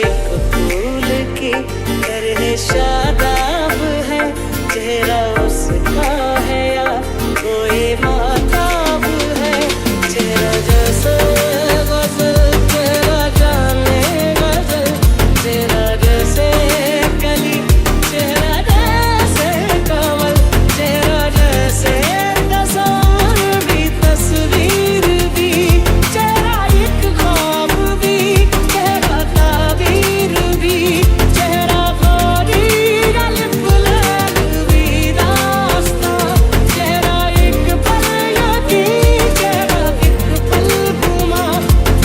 एक फूल की तरह शादाब है, चेहरा उसका है या कोई माताब है। चेहरा जैसे गजल, चेहरा जाने गजल, चेहरा जैसे कली, चेहरा जैसे कमल, चेहरा जैसे तस्वीर भी, चेहरा एक ख्वाब भी, चेहरा ताबीर भी, चेहरा खाली अलिफ लैल भी दास्तां, चेहरा एक पल यकीन, चेहरा एक पल गुमा,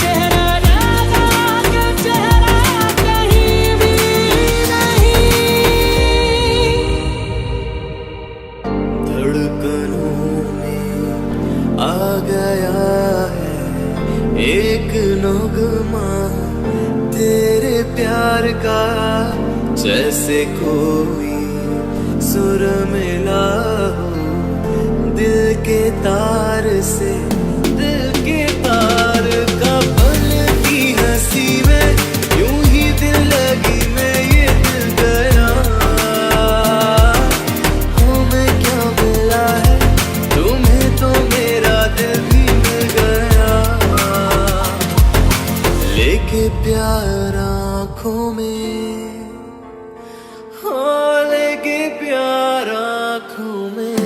चेहरा राजा के चेहरा कहीं भी नहीं। धड़कनों में आ गया है एक नगमा तेरे प्यार का, जैसे कोई सुर मिला हो दिल के तार से, दिल के तार का। पल की हंसी में यूं ही दिल लगी मैं ये दिल गया, हमें क्या मिला है तुम्हें तो मेरा दिल भी मिल गया। लेके प्यार आँखों में, हाँ लेके प्यार आँखों में,